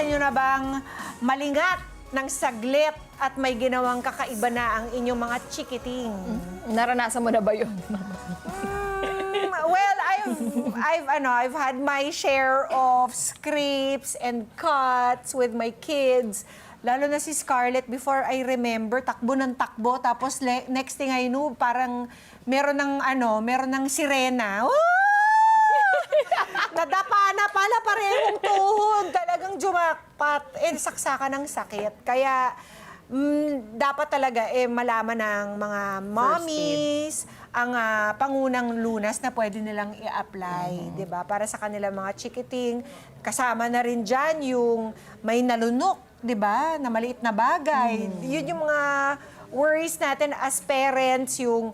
Naranasan nyo na bang malingat ng saglit at may ginawang kakaiba na ang inyong mga chikiting? Naranasan mo na ba yun? Well, I've had my share of scripts and cuts with my kids. Lalo na si Scarlett, before I remember, takbo ng takbo. Tapos next thing I knew, parang meron ng sirena. Nadapa na pala parehong tuhod. Talagang jumakpat. Saksakan ng sakit. Kaya dapat talaga malaman ng mga mommies ang pangunang lunas na pwede nilang i-apply, 'di ba? Para sa kanilang mga chikiting. Kasama na rin diyan yung may nalunok, 'di ba? Na maliit na bagay. Yun yung mga worries natin as parents, yung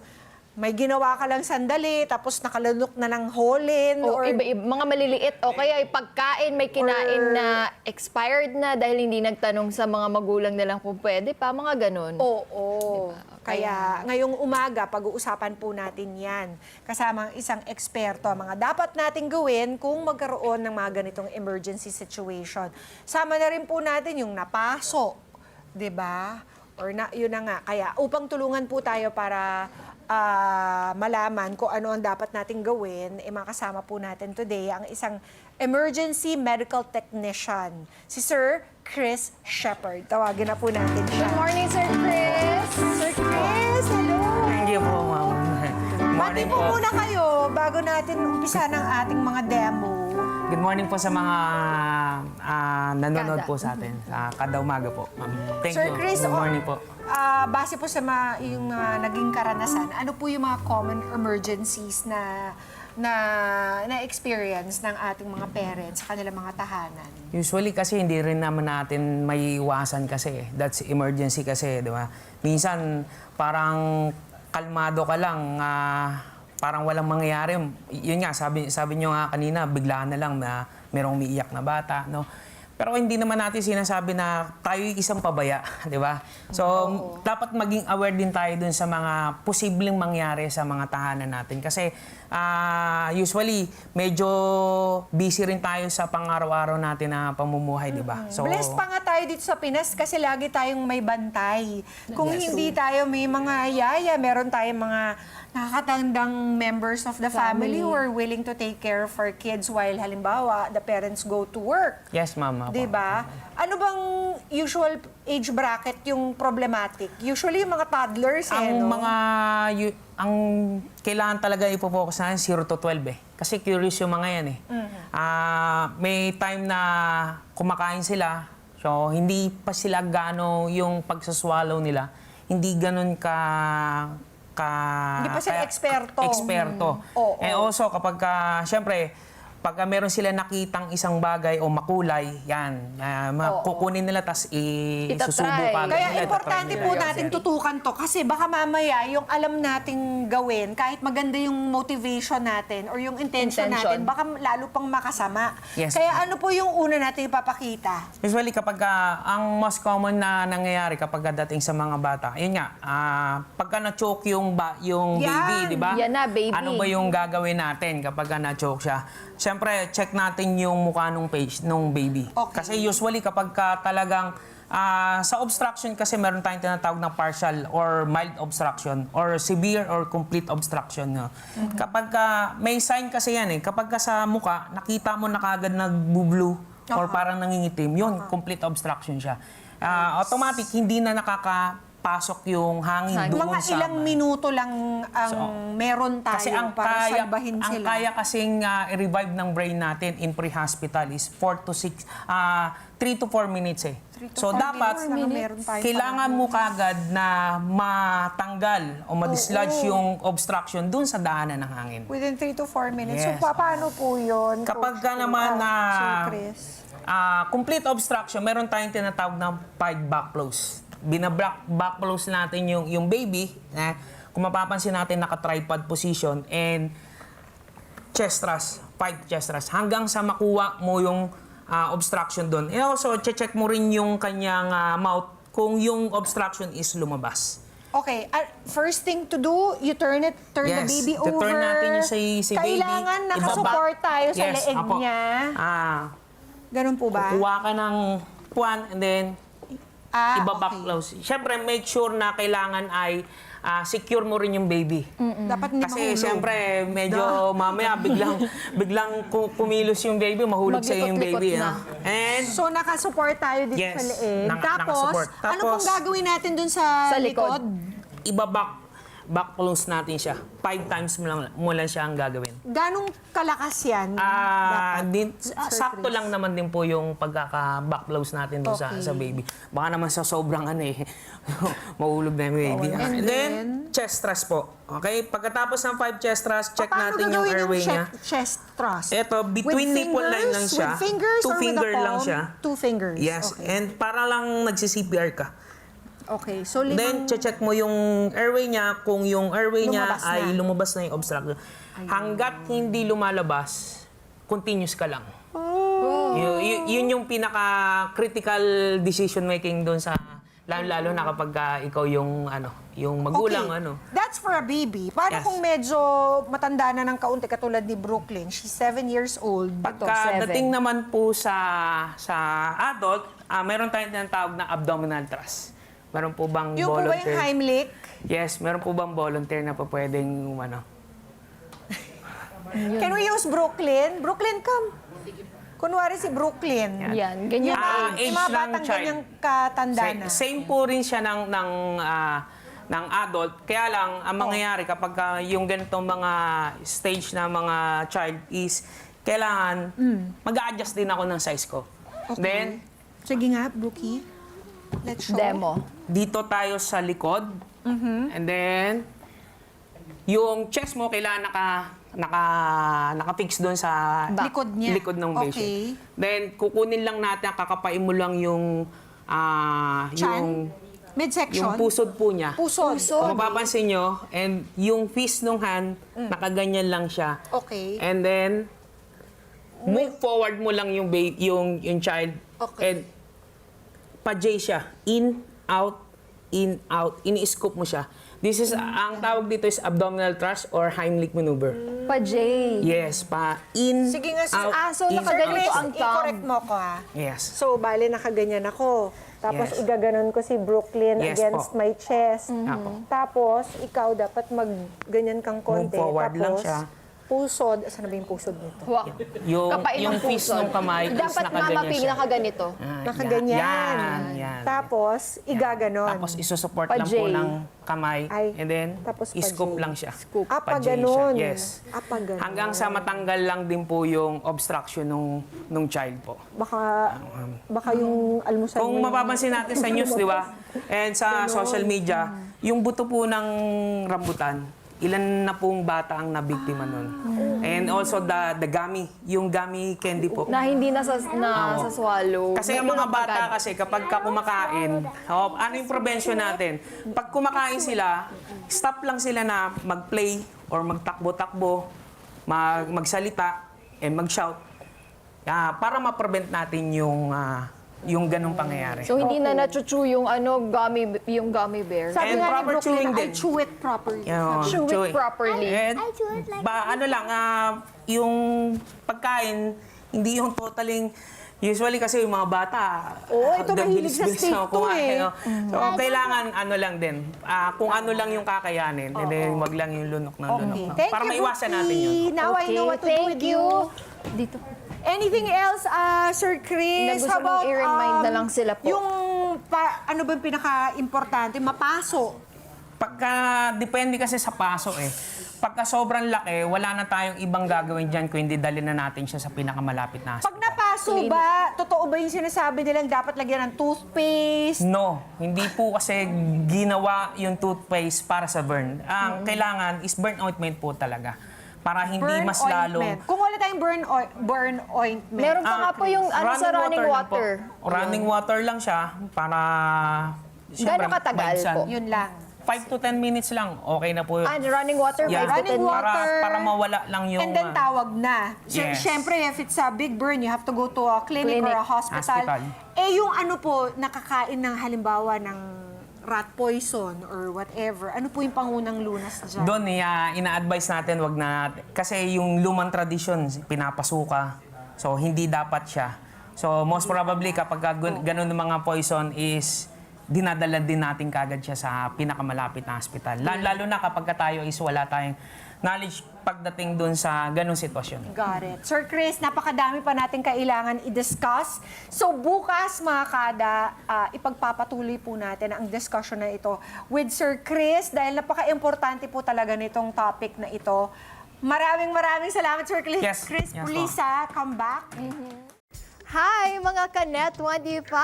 may ginawa ka lang sandali, tapos nakalunok na ng holin. O iba-iba, mga maliliit. O kaya pagkain, may kinain na expired na dahil hindi nagtanong sa mga magulang nilang kung pwede pa, mga ganun. Oo. Diba? Kaya ngayong umaga, pag-uusapan po natin yan. Kasama ang isang eksperto, mga dapat nating gawin kung magkaroon ng mga ganitong emergency situation. Sama na rin po natin yung napaso, 'di ba? Or yun na nga. Kaya upang tulungan po tayo para malaman kung ano ang dapat nating gawin, makasama po natin today ang isang emergency medical technician, si Sir Chris Shepherd. Tawagin na po natin siya. Good morning, Sir Chris! Sir Chris, hello! Thank you po, ma'am. Bati po muna kayo bago natin umpisa ng ating mga demo. Good morning po sa mga nanonood po sa atin. Kada umaga po, ma'am. Thank Sir you. Chris, Good morning po. Base po sa yung naging karanasan, ano po yung mga common emergencies na experience ng ating mga parents sa kanilang mga tahanan? Usually kasi hindi rin naman natin may iwasan kasi. That's emergency kasi, di ba? Minsan parang kalmado ka lang, parang walang mangyayari. Yun nga, sabi nyo nga kanina, biglaan na lang na merong umiiyak na bata, no? Pero hindi naman natin sinasabi na tayo isang pabaya, di ba? So, dapat maging aware din tayo dun sa mga posibleng mangyari sa mga tahanan natin. Kasi usually, medyo busy rin tayo sa pang-araw-araw natin na pamumuhay, di ba? So, Blessed pa nga tayo dito sa Pinas kasi lagi tayong may bantay. Kung hindi tayo may mga yaya, meron tayong mga nakakatandang members of the family who are willing to take care of our kids while halimbawa the parents go to work. yes, ma'am. Di ba? Ano bang usual age bracket yung problematic? Usually yung mga toddlers Ang no? ang kailangan talaga ipo-focus natin 0 to 12 eh. Kasi curious yung mga yan eh. May time na kumakain sila, so hindi pa sila gano yung pagsaswallow nila. Hindi ganon Hindi pa sila eksperto. Oo. And also, kapag, syempre, pagka meron sila nakitang isang bagay o makulay, yan, kukunin nila, tas isusubukan. Kaya nila, importante tatry po nila. natin tutukan to kasi baka mamaya yung alam nating gawin, kahit maganda yung motivation natin or yung intention natin, baka lalo pang makasama. Yes. Kaya ano po yung una natin ipapakita? Usually, kapag ang most common na nangyayari kapag dating sa mga bata, yun nga, pagka na-choke yung baby, di ba? Yan na, baby. Ano ba yung gagawin natin kapag na-choke siya? Siyempre, check natin yung mukha nung baby. Okay. Kasi usually kapag talagang sa obstruction kasi meron tayong tinatawag na partial or mild obstruction or severe or complete obstruction. No? Kapag may sign kasi yan eh, kapag sa mukha, nakita mo na kagad nagbu-blue or parang nangingitim, yun, complete obstruction siya. Automatic, hindi na nakakapasok yung hangin doon Mga sa... ilang minuto lang ang meron tayo Kasi ang para kaya, salbahin ang sila. kaya kasing i-revive ng brain natin in pre-hospital is 3 to 4 minutes eh. 3 to So 4 dapat, minutes, meron tayo kailangan mo kagad na matanggal o ma-dislodge yung obstruction dun sa daanan ng hangin. Within 3 to 4 minutes. Yes. So, paano po yun? Kapag Coach ka naman na Sir Chris? complete obstruction, meron tayong tinatawag na 5 back close. Back close natin yung baby. Kung mapapansin natin, naka-tripod position and chest thrust, 5 chest thrust. Hanggang sa makuha mo yung obstruction doon. And also, check mo rin yung kanyang mouth kung yung obstruction is lumabas. Okay, first thing to do, you turn the baby over. Turn natin yung si baby. Kailangan nakasupport tayo sa leeg apo. niya. Ganun po ba? Kuha ka ng puwan and then ibaback okay. close. Siyempre, make sure na kailangan ay secure mo rin yung baby. Dapat hindi Kasi mahulog. siyempre, medyo mamaya biglang kumilos yung baby, mahulog sa yung Maglikot-likot baby. na. And So, nakasupport tayo dito Yes, sa leeg. nakasupport. Ano pong Tapos, gagawin natin dun sa, Sa likod. ibaback close natin siya. 5 times mo lang siya ang gagawin. Ganong kalakas yan? Sakto lang naman din po yung pagkaka-back close natin doon Okay. sa baby. Baka naman sa sobrang mahulog na yung baby. And And then, then? chest thrust po. Okay? Pagkatapos ng 5 chest thrust, check Paano natin yung gagawin airway niya. chest thrust? Ito, between With nipple line lang siya. With fingers 2 or with finger the lang palm? siya. 2 fingers. Yes. Okay. And para lang nagsi-CPR ka. Okay. So, Then, check mo yung airway niya. Kung yung airway niya Lumabas ay na. lumabas na yung obstruction. Hanggat hindi lumalabas, continuous ka lang. Oh. Yun yung pinaka-critical decision making doon sa lalo na kapag ikaw yung yung magulang That's for a baby. Paano Yes. kung medyo matanda na ng kaunti katulad ni Brooklyn? She's 7 years old. Pagkadating naman po sa adult, meron tayong tinatawag na abdominal thrust. Meron po bang Yung po ba yung volunteer? Heimlich? Yes, meron po bang volunteer na po pwedeng Can we use Brooklyn? Brooklyn, come. Kunwari si Brooklyn. Yan, ganyan Ah, age. age Yung mga ng batang child. ganyang katanda na. Same po rin siya ng adult. Kaya lang, ang mangyayari kapag yung ganitong mga stage na mga child is, kailangan mag-a-adjust din ako ng size ko. Then, Sige nga, Brookie. Let's show. Demo. dito tayo sa likod. And then, yung chest mo kailangan naka-fix doon sa Likod niya. likod ng patient. Okay. Then, kukunin lang natin, kakapain mo lang yung Chan? Midsection? yung pusod po niya. Pusod. Kung mapapansin nyo, and yung fist ng hand, nakaganyan lang siya. Okay. And then, move forward mo lang yung child. Okay. And, pa-J siya. In, out, ini-scoop mo siya. This is, ang tawag dito is abdominal thrust or Heimlich maneuver. Pa-J. Yes, in, Sige nga, out, so in, nakaganito out. ang thumb. i-correct mo ko ha. Yes. So, bali nakaganyan ako. Tapos Yes. igaganon ko si Brooklyn Yes against po. my chest. Apo. Tapos, ikaw dapat magganyan kang konti. Move forward lang Tapos, siya. pusod. Saan na ba yung pusod nito? Wow. Yung, Kapain yung ng fist puso. ng kamay is Dapat nakaganyan mamapig siya. nakaganito. Nakaganyan. Yan. Tapos, igaganon. Tapos isusupport lang po Pa-J. ng kamay. Ay, And then, tapos i-scoop pa-J. lang siya. Apa Pa-J siya. ganon. Yes. Apa ganon. Hanggang sa matanggal lang din po yung obstruction nung child po. Baka yung almusal Kung mo yung- mapapansin natin sa news, di ba? And sa social media, yung buto po ng rambutan, ilan na pong bata ang nabiktima nun. And also the gummy, yung gummy candy po. Na hindi na sa swallow. Kasi ang mga bata kasi kapag ka kumakain, ano yung prevention natin? Pag kumakain sila, stop lang sila na mag-play or magtakbo-takbo, magsalita, and mag-shout. Para ma-prevent natin yung ganong pangyayari. So hindi na nachuchu yung gummy bear. Sabi And nga ni proper Brooklyn, chewing I din. chew it properly. Chew it properly. And, I chew it like ano lang, yung pagkain, hindi yung totaling, usually kasi yung mga bata, Oo, ito mahilig sa bilis-bilis steak na to kumain, eh. no? So, kailangan ano lang din, kung ano lang yung kakayanin, and then wag lang yung lunok ng lunok. Okay. no? Thank Para you, maiwasan Brookie. natin yun. Now I know what to do Thank with you. you. Dito. Anything else, Sir Chris? Na gusto How about, mong i-remind na lang sila po? Yung, ano ba yung pinaka-importante? Mapaso. Depende kasi sa paso eh. Pagka sobrang laki, wala na tayong ibang gagawin dyan kung hindi dalhin na natin siya sa pinakamalapit na Pag hospital. napaso ba, totoo ba yung sinasabi nilang dapat lagyan ng toothpaste? No, hindi po kasi ginawa yung toothpaste para sa burn. Ang kailangan is burn ointment po talaga. Para hindi Burn mas lalong... ointment. Kung wala tayong burn ointment. Meron pa nga po yung sa running lang water. po. Running water lang siya para... Gano'ng katagal maibsan. po? Yun lang. 5 to 10 minutes lang, okay na po yun. Running water, Yeah. 5 to 10 Running minutes. water. Para mawala lang yung... And then tawag na. Yes. Siyempre, if it's a big burn, you have to go to a clinic or a hospital. Hospital. Eh, yung ano po, nakakain ng halimbawa ng rat poison or whatever, ano po yung pangunang lunas dyan? Doon, ina-advise natin, wag na natin. Kasi yung lumang tradition, pinapasuka. So, hindi dapat siya. So most probably kapag ganun ng mga poison is dinadala din natin kagad siya sa pinakamalapit na hospital. Lalo na kapag tayo is wala tayong knowledge pagdating dun sa ganung sitwasyon. Got it. Sir Chris, napakadami pa natin kailangan i-discuss. So bukas, mga kada, ipagpapatuloy po natin ang discussion na ito with Sir Chris dahil napaka-importante po talaga nitong topic na ito. Maraming salamat, Sir Chris. Yes. Chris, Yes, please, come back. Hi mga ka-Net25!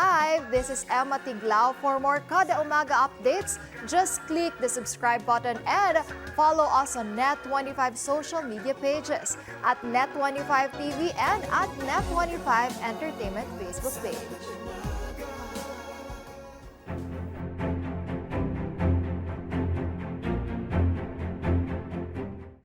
This is Emma Tiglao. For more Kada Umaga updates, just click the subscribe button and follow us on Net25 social media pages at Net25 TV and at Net25 Entertainment Facebook page.